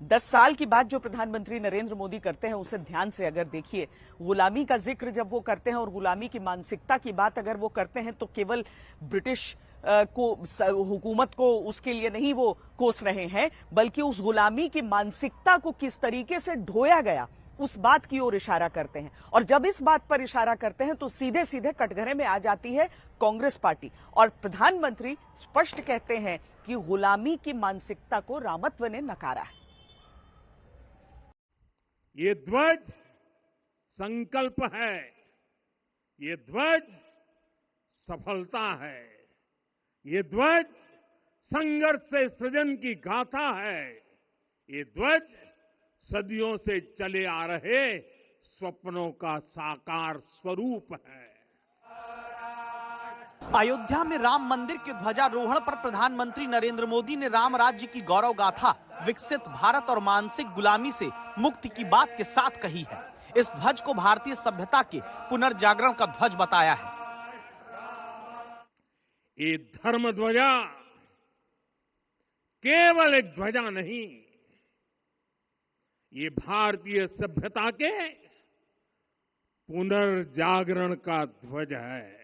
10 साल की बात जो प्रधानमंत्री नरेंद्र मोदी करते हैं उसे ध्यान से अगर देखिए, गुलामी का जिक्र जब वो करते हैं और गुलामी की मानसिकता की बात अगर वो करते हैं तो केवल ब्रिटिश हुकूमत को उसके लिए नहीं वो कोस रहे हैं, बल्कि उस गुलामी की मानसिकता को किस तरीके से ढोया गया उस बात की ओर इशारा करते हैं। और जब इस बात पर इशारा करते हैं तो सीधे सीधे कटघरे में आ जाती है कांग्रेस पार्टी, और प्रधानमंत्री स्पष्ट कहते हैं कि गुलामी की मानसिकता को रामत्व ने नकारा है। ये ध्वज संकल्प है, ये ध्वज सफलता है, ये ध्वज संघर्ष से सृजन की गाथा है, ये ध्वज सदियों से चले आ रहे स्वप्नों का साकार स्वरूप है। अयोध्या में राम मंदिर के ध्वजारोहण पर प्रधानमंत्री नरेंद्र मोदी ने राम राज्य की गौरव गाथा, विकसित भारत और मानसिक गुलामी से मुक्ति की बात के साथ कही है। इस ध्वज को भारतीय सभ्यता के पुनर्जागरण का ध्वज बताया है। ये धर्म ध्वजा केवल एक ध्वजा नहीं, ये भारतीय सभ्यता के पुनर्जागरण का ध्वज है।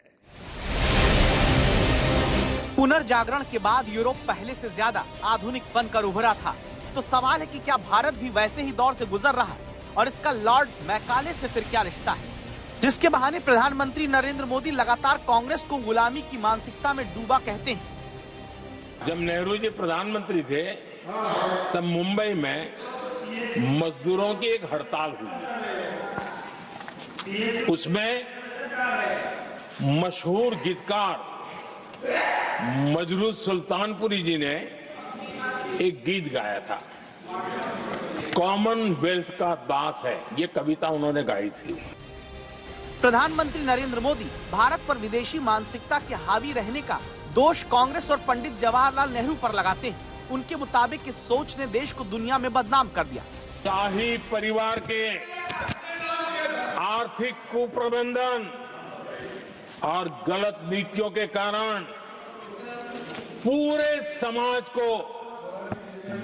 पुनर्जागरण के बाद यूरोप पहले से ज्यादा आधुनिक बनकर उभरा था, तो सवाल है कि क्या भारत भी वैसे ही दौर से गुजर रहा है, और इसका लॉर्ड मैकाले से फिर क्या रिश्ता है, जिसके बहाने प्रधानमंत्री नरेंद्र मोदी लगातार कांग्रेस को गुलामी की मानसिकता में डूबा कहते हैं। जब नेहरू जी प्रधानमंत्री थे तब मुंबई में मजदूरों की एक हड़ताल हुई। उसमें मशहूर गीतकार मजरूह सुल्तानपुरी जी ने एक गीत गाया था, कॉमनवेल्थ का दास है, ये कविता उन्होंने गाई थी। प्रधानमंत्री नरेंद्र मोदी भारत पर विदेशी मानसिकता के हावी रहने का दोष कांग्रेस और पंडित जवाहरलाल नेहरू पर लगाते हैं। उनके मुताबिक इस सोच ने देश को दुनिया में बदनाम कर दिया। शाही परिवार के आर्थिक कुप्रबंधन और गलत नीतियों के कारण पूरे समाज को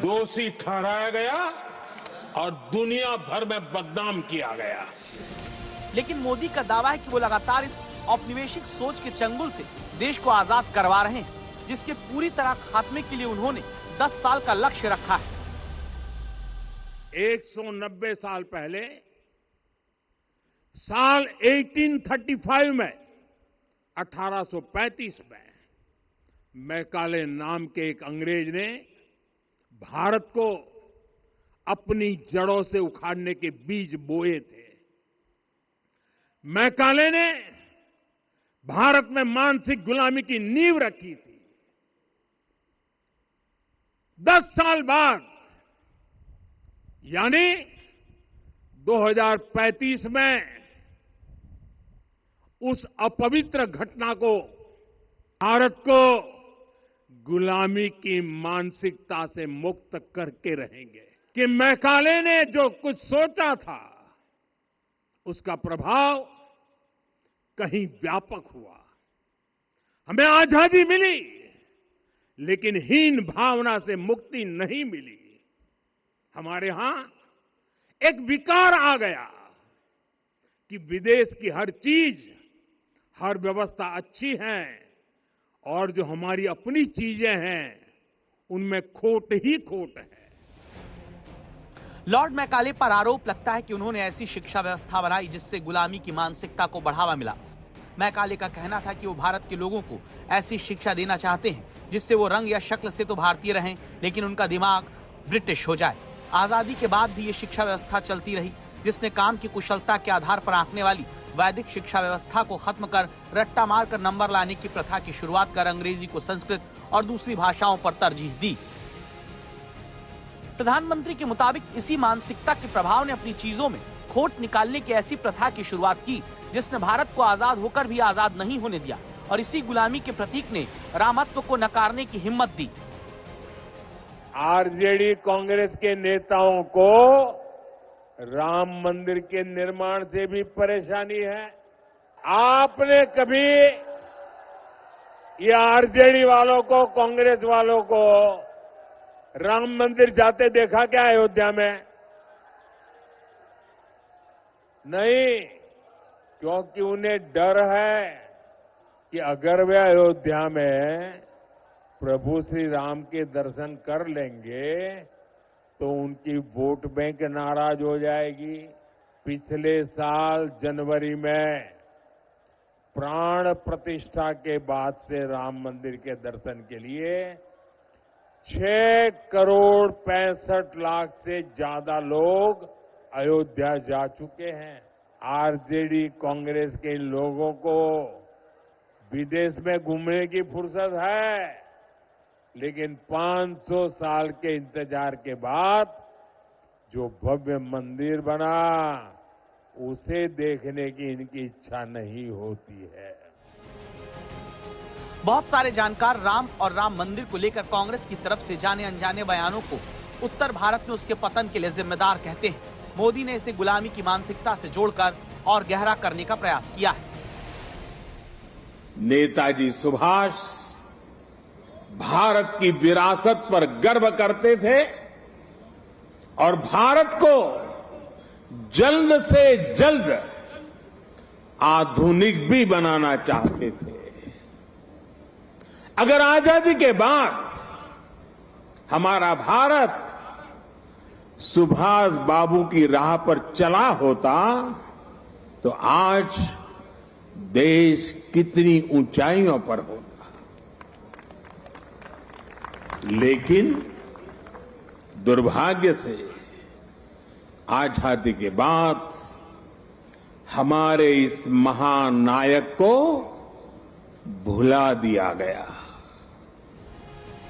दोषी ठहराया गया और दुनिया भर में बदनाम किया गया। लेकिन मोदी का दावा है कि वो लगातार इस औपनिवेशिक सोच के चंगुल से देश को आजाद करवा रहे हैं, जिसके पूरी तरह खात्मे के लिए उन्होंने 10 साल का लक्ष्य रखा है। 190 साल पहले साल 1835 में 1835 में मैकाले नाम के एक अंग्रेज ने भारत को अपनी जड़ों से उखाड़ने के बीज बोए थे। मैकाले ने भारत में मानसिक गुलामी की नींव रखी थी। 10 साल बाद यानी 2035 में उस अपवित्र घटना को, भारत को गुलामी की मानसिकता से मुक्त करके रहेंगे कि मैकाले ने जो कुछ सोचा था उसका प्रभाव कहीं व्यापक हुआ। हमें आजादी मिली, लेकिन हीन भावना से मुक्ति नहीं मिली। हमारे यहां एक विकार आ गया कि विदेश की हर चीज, हर व्यवस्था अच्छी है और जो हमारी अपनी चीजें हैं उनमें खोट ही खोट है। लॉर्ड मैकाले पर आरोप लगता है कि उन्होंने ऐसी शिक्षा व्यवस्था बनाई जिससे गुलामी की मानसिकता को बढ़ावा मिला। मैकाले का कहना था कि वो भारत के लोगों को ऐसी शिक्षा देना चाहते हैं जिससे वो रंग या शक्ल से तो भारतीय रहें, लेकिन उनका दिमाग ब्रिटिश हो जाए। आजादी के बाद भी ये शिक्षा व्यवस्था चलती रही, जिसने काम की कुशलता के आधार पर आंकने वाली वैदिक शिक्षा व्यवस्था को खत्म कर रट्टा मारकर नंबर लाने की प्रथा की शुरुआत कर अंग्रेजी को संस्कृत और दूसरी भाषाओं पर तरजीह दी। प्रधानमंत्री के मुताबिक इसी मानसिकता के प्रभाव ने अपनी चीजों में खोट निकालने की ऐसी प्रथा की शुरुआत की जिसने भारत को आजाद होकर भी आजाद नहीं होने दिया, और इसी गुलामी के प्रतीक ने रामत्व को नकारने की हिम्मत दी। आरजेडी कांग्रेस के नेताओं को राम मंदिर के निर्माण से भी परेशानी है। आपने कभी ये आरजेडी वालों को, कांग्रेस वालों को राम मंदिर जाते देखा क्या अयोध्या में? नहीं, क्योंकि उन्हें डर है कि अगर वे अयोध्या में प्रभु श्री राम के दर्शन कर लेंगे तो उनकी वोट बैंक नाराज हो जाएगी। पिछले साल जनवरी में प्राण प्रतिष्ठा के बाद से राम मंदिर के दर्शन के लिए 6 करोड़ 65 लाख से ज्यादा लोग अयोध्या जा चुके हैं। आरजेडी कांग्रेस के लोगों को विदेश में घूमने की फुर्सत है, लेकिन 500 साल के इंतजार के बाद जो भव्य मंदिर बना उसे देखने की इनकी इच्छा नहीं होती है। बहुत सारे जानकार राम और राम मंदिर को लेकर कांग्रेस की तरफ से जाने अनजाने बयानों को उत्तर भारत में उसके पतन के लिए जिम्मेदार कहते हैं। मोदी ने इसे गुलामी की मानसिकता से जोड़कर और गहरा करने का प्रयास किया है। नेताजी सुभाष भारत की विरासत पर गर्व करते थे और भारत को जल्द से जल्द आधुनिक भी बनाना चाहते थे। अगर आजादी के बाद हमारा भारत सुभाष बाबू की राह पर चला होता तो आज देश कितनी ऊंचाइयों पर होता। लेकिन दुर्भाग्य से आजादी के बाद हमारे इस महान नायक को भुला दिया गया।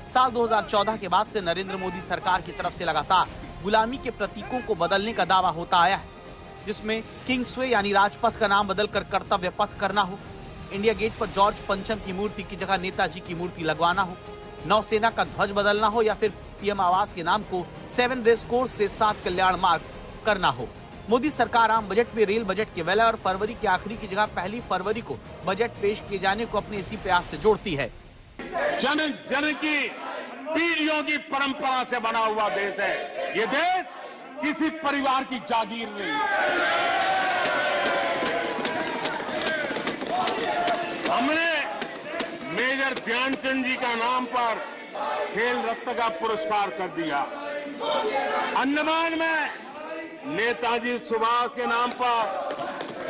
साल 2014 के बाद से नरेंद्र मोदी सरकार की तरफ से लगातार गुलामी के प्रतीकों को बदलने का दावा होता आया है, जिसमें किंग्सवे यानी राजपथ का नाम बदलकर कर्तव्य पथ करना हो, इंडिया गेट पर जॉर्ज पंचम की मूर्ति की जगह नेताजी की मूर्ति लगवाना हो, नौसेना का ध्वज बदलना हो या फिर पीएम आवास के नाम को 7 रेस कोर्स से 7 कल्याण मार्ग करना हो। मोदी सरकार आम बजट में रेल बजट के विलय और फरवरी के आखिरी की जगह 1 फरवरी को बजट पेश किए जाने को अपने इसी प्रयास से जोड़ती है। जन जन की पीढ़ियों की परंपरा से बना हुआ देश है। ये देश किसी परिवार की जागीर नहीं है। हमने मेजर ध्यानचंद जी का नाम पर खेल रत्न का पुरस्कार कर दिया। अंडमान में नेताजी सुभाष के नाम पर,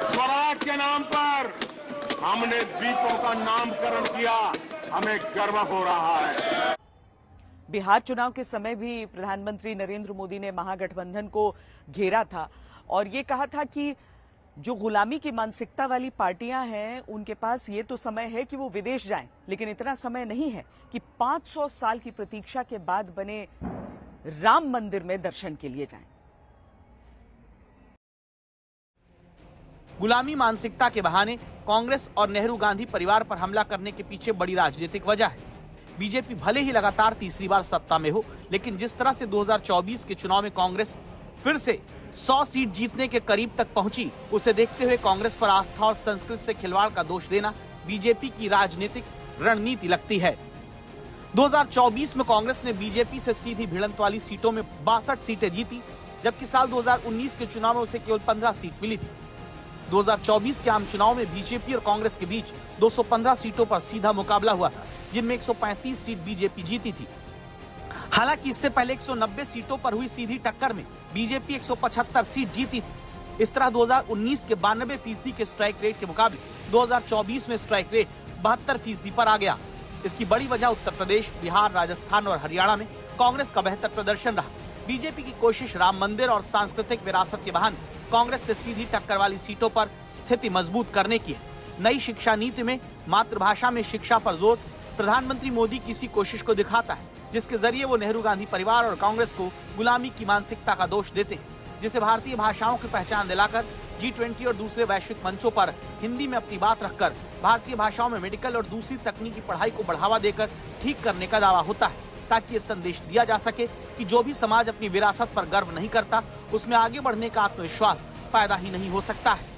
स्वराज के नाम पर हमने द्वीपों का नामकरण किया। हमें गर्व हो रहा है। बिहार चुनाव के समय भी प्रधानमंत्री नरेंद्र मोदी ने महागठबंधन को घेरा था और ये कहा था कि जो गुलामी की मानसिकता वाली पार्टियां हैं उनके पास ये तो समय है कि वो विदेश जाएं, लेकिन इतना समय नहीं है कि 500 साल की प्रतीक्षा के बाद बने राम मंदिर में दर्शन के लिए जाएं। गुलामी मानसिकता के बहाने कांग्रेस और नेहरू गांधी परिवार पर हमला करने के पीछे बड़ी राजनीतिक वजह है। बीजेपी भले ही लगातार तीसरी बार सत्ता में हो, लेकिन जिस तरह से 2024 के चुनाव में कांग्रेस फिर से 100 सीट जीतने के करीब तक पहुंची, उसे देखते हुए कांग्रेस पर आस्था और संस्कृति से खिलवाड़ का दोष देना बीजेपी की राजनीतिक रणनीति लगती है। 2024 में कांग्रेस ने बीजेपी से सीधी भिड़ंत वाली सीटों में 62 सीटें जीती, जबकि साल 2019 के चुनाव में उसे केवल 15 सीट मिली थी। 2024 के आम चुनाव में बीजेपी और कांग्रेस के बीच 215 सीटों पर सीधा मुकाबला हुआ था, जिनमें 135 सीट बीजेपी जीती थी। हालांकि इससे पहले 190 सीटों पर हुई सीधी टक्कर में बीजेपी 175 सीट जीती थी। इस तरह 2019 के 92% के स्ट्राइक रेट के मुकाबले 2024 में स्ट्राइक रेट 72% पर आ गया। इसकी बड़ी वजह उत्तर प्रदेश, बिहार, राजस्थान और हरियाणा में कांग्रेस का बेहतर प्रदर्शन रहा। बीजेपी की कोशिश राम मंदिर और सांस्कृतिक विरासत के बहाने कांग्रेस से सीधी टक्कर वाली सीटों पर स्थिति मजबूत करने की है। नई शिक्षा नीति में मातृभाषा में शिक्षा पर जोर प्रधानमंत्री मोदी की इसी कोशिश को दिखाता है, जिसके जरिए वो नेहरू गांधी परिवार और कांग्रेस को गुलामी की मानसिकता का दोष देते हैं, जिसे भारतीय भाषाओं की पहचान दिलाकर G20 और दूसरे वैश्विक मंचों पर हिंदी में अपनी बात रखकर भारतीय भाषाओं में मेडिकल और दूसरी तकनीकी पढ़ाई को बढ़ावा देकर ठीक करने का दावा होता है, ताकि ये संदेश दिया जा सके कि जो भी समाज अपनी विरासत पर गर्व नहीं करता, उसमें आगे बढ़ने का आत्मविश्वास पैदा ही नहीं हो सकता है।